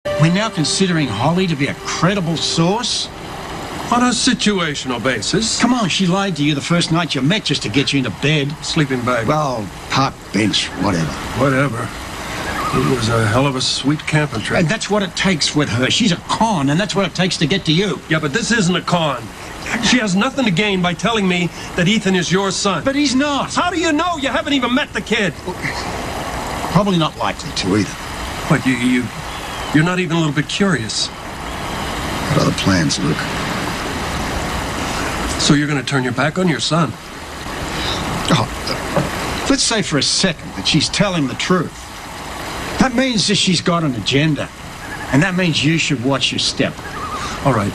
We're now considering Holly to be a credible source? On a situational basis. Come on, she lied to you the first night you met just to get you into bed. Sleeping bag. Well, park bench, whatever. Whatever. It was a hell of a sweet camping trip. And that's what it takes with her. She's a con, and that's what it takes to get to you. Yeah, but this isn't a con. She has nothing to gain by telling me that Ethan is your son. But he's not. How do you know? You haven't even met the kid. Probably not likely to either. What, you're not even a little bit curious? What other plans, Luke? So you're going to turn your back on your son? Oh, let's say for a second that she's telling the truth. That means that she's got an agenda. And that means you should watch your step. All right.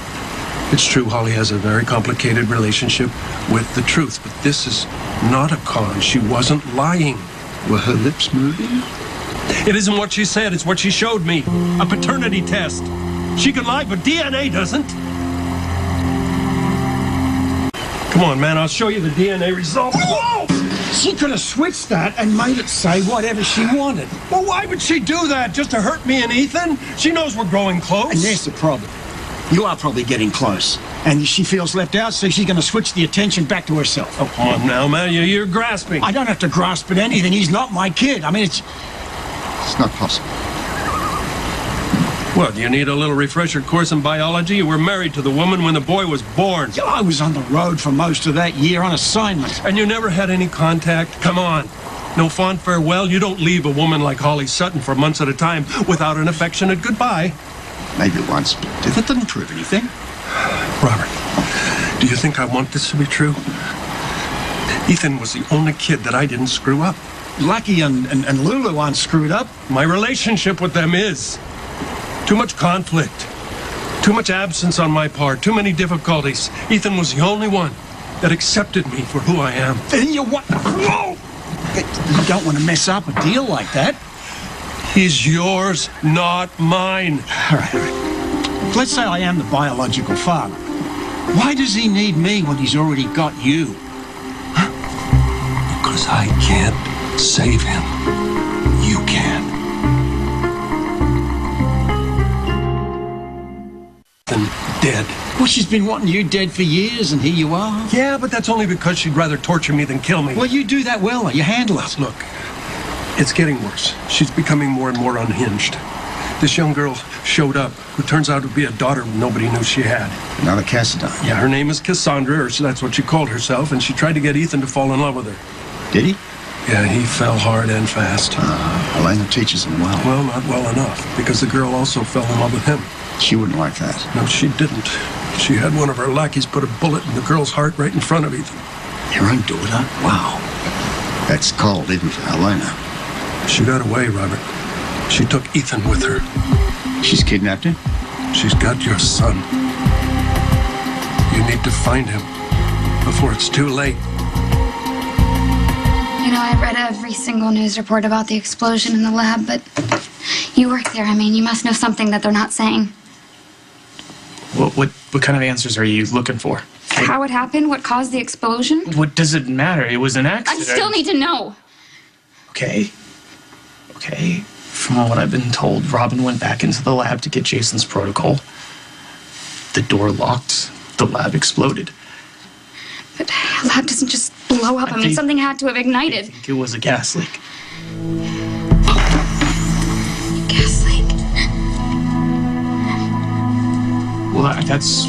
It's true Holly has a very complicated relationship with the truth, but this is not a con. She wasn't lying. Were her lips moving? It isn't what she said, it's what she showed me. A paternity test. She can lie, but DNA doesn't. Come on, man, I'll show you the DNA results. Whoa! She could have switched that and made it say whatever she wanted. Well, why would she do that? Just to hurt me and Ethan? She knows we're growing close. And there's the problem. You are probably getting close. And she feels left out, so she's going to switch the attention back to herself. Oh, come on now, man. You're grasping. I don't have to grasp at anything. He's not my kid. I mean, it's not possible. What, you need a little refresher course in biology? You were married to the woman when the boy was born. Yeah, I was on the road for most of that year on assignment. And you never had any contact? Come on. No fond farewell? You don't leave a woman like Holly Sutton for months at a time without an affectionate goodbye. Maybe once, but that didn't prove anything. Robert, do you think I want this to be true? Ethan was the only kid that I didn't screw up. Lucky and Lulu aren't screwed up. My relationship with them is. Too much conflict. Too much absence on my part. Too many difficulties. Ethan was the only one that accepted me for who I am. Then you what? Whoa! You don't want to mess up a deal like that. He's yours, not mine. All right. Let's say I am the biological father. Why does he need me when he's already got you? Because I can't save him. You can. Dead. Well, she's been wanting you dead for years, and here you are. Yeah, but that's only because she'd rather torture me than kill me. Well, you do that well. You handle it. Look, it's getting worse. She's becoming more and more unhinged. This young girl showed up, who turns out to be a daughter nobody knew she had. Another Cassadine. Yeah, her name is Cassandra, or so that's what she called herself, and she tried to get Ethan to fall in love with her. Did he? Yeah, he fell hard and fast. Elena teaches him well. Well, not well enough, because the girl also fell in love with him. She wouldn't like that. No, she didn't. She had one of her lackeys put a bullet in the girl's heart right in front of Ethan. Your own daughter? Wow. That's cold, even for Elena. She got away, Robert. She took Ethan with her. She's kidnapped him? She's got your son. You need to find him before it's too late. You know, I've read every single news report about the explosion in the lab, but you work there. I mean, you must know something that they're not saying. What kind of answers are you looking for? How it happened? What caused the explosion? What does it matter? It was an I accident. still need to know. Okay. From what I've been told, Robin went back into the lab to get Jason's protocol. The door locked. The lab exploded. But a lab doesn't just blow up. I mean, something had to have I ignited. think it was a gas leak. Gas leak. Well, that's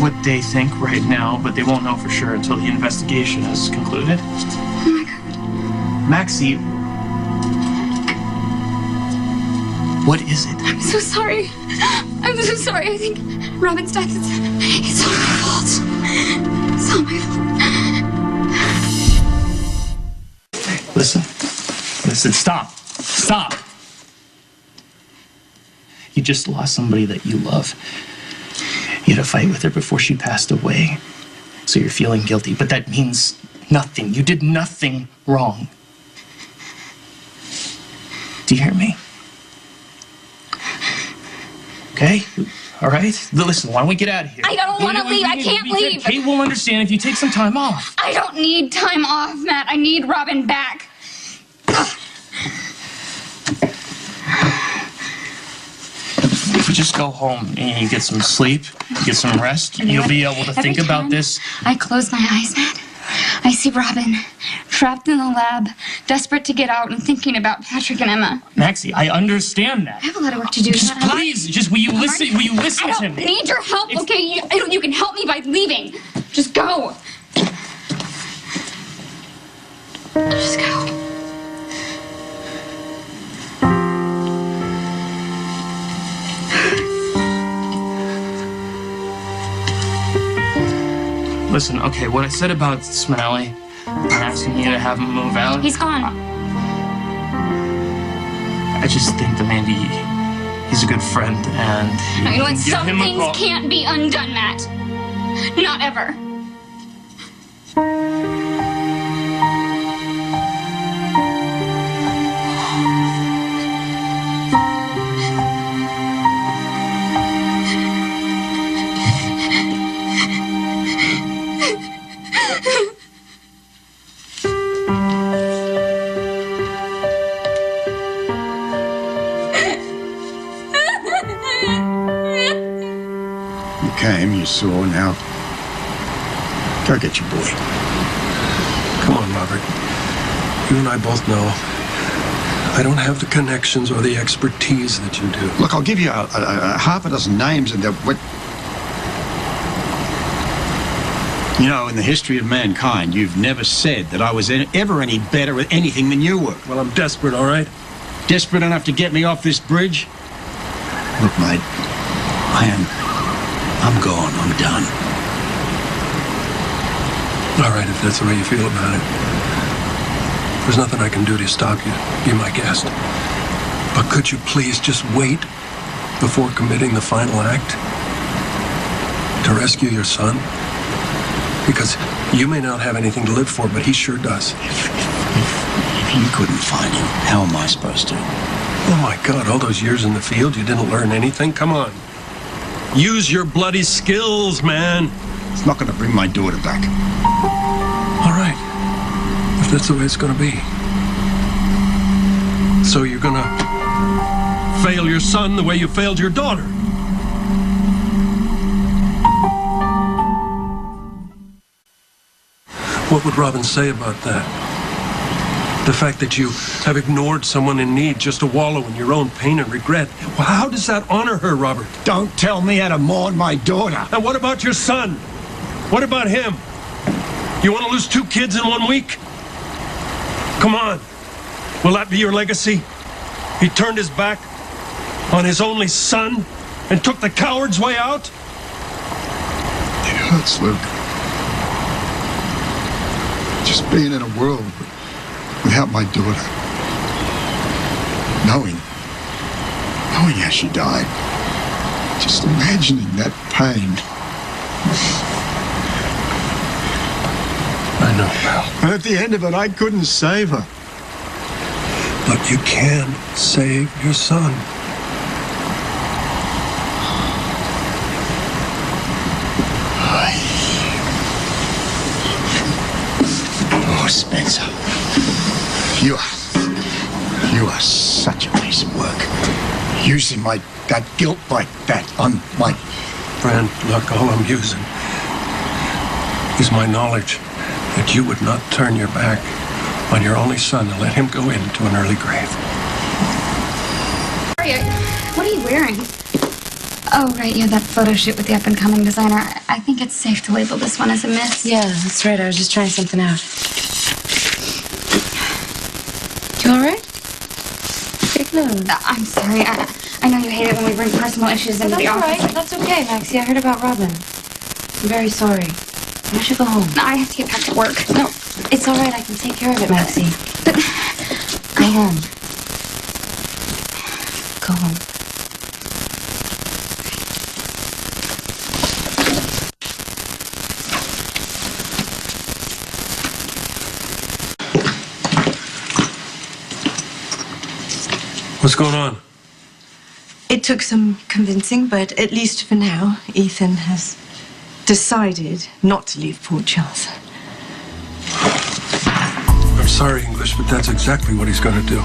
what they think right now, but they won't know for sure until the investigation is concluded. Oh my God. Maxie, what is it? I'm so sorry. I'm so sorry. I think Robin's death, it's all my fault. It's all my fault. Listen, stop. You just lost somebody that you love. You had a fight with her before she passed away, so you're feeling guilty, but that means nothing. You did nothing wrong. Do you hear me? Okay? All right? Listen, why don't we get out of here? I don't want to leave. I can't leave. Kate will understand if you take some time off. I don't need time off, Matt. I need Robin back. just go home and you get some sleep, get some rest, and you'll be able to think about this. I close my eyes, Matt. I see Robin, trapped in the lab, desperate to get out and thinking about Patrick and Emma. Maxie, I understand that. I have a lot of work to do. Just please, just will you listen I to don't me? need your help, okay? You can help me by leaving. Just go. Just go. Listen, okay, what I said about Smiley, I'm asking you to have him move out. He's gone. I just think that maybe he's a good friend and No, you know what? give Some him a things call. can't be undone, Matt. Not ever. You came, you saw, now go get your boy. Come on, Robert. You and I both know I don't have the connections or the expertise that you do. Look, I'll give you a half a dozen names and what. You know, in the history of mankind, you've never said that I was ever any better at anything than you were. Well, I'm desperate, all right? Desperate enough to get me off this bridge? Look, mate, I'm gone. I'm done. All right, if that's the way you feel about it. There's nothing I can do to stop you. Be my guest. But could you please just wait before committing the final act to rescue your son? Because you may not have anything to live for, but he sure does. If you couldn't find him, how am I supposed to? Oh my God, all those years in the field, you didn't learn anything? Come on. Use your bloody skills, man. It's not going to bring my daughter back. All right. If that's the way it's going to be. So you're going to fail your son the way you failed your daughter. What would Robin say about that? The fact that you have ignored someone in need just to wallow in your own pain and regret. Well, how does that honor her, Robert? Don't tell me how to mourn my daughter. And what about your son? What about him? You want to lose 2 kids in 1 week? Come on. Will that be your legacy? He turned his back on his only son and took the coward's way out? It hurts, Luke. Just being in a world without my daughter. Knowing how she died. Just imagining that pain. I know, pal. And at the end of it, I couldn't save her. But you can save your son. Oh, Spencer. You are such a piece of work. Using that guilt like that on my... Friend, look, all I'm using is my knowledge that you would not turn your back on your only son to let him go into an early grave. What are you wearing? Oh, right, yeah, that photo shoot with the up-and-coming designer. I think it's safe to label this one as a miss. Yeah, that's right. I was just trying something out. You all right? Take note. I'm sorry. I know you hate it when we bring personal issues into That's the all office. right. That's okay, Maxie. I heard about Robin. I'm very sorry. I should go home. No, I have to get back to work. No, it's all right. I can take care of it, Maxie. But Go home. Go home. What's going on? It took some convincing, but at least for now, Ethan has decided not to leave Port Charles. I'm sorry, English, but that's exactly what he's going to do.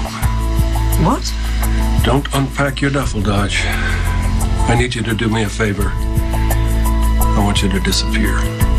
What? Don't unpack your duffel, Dodge. I need you to do me a favor. I want you to disappear.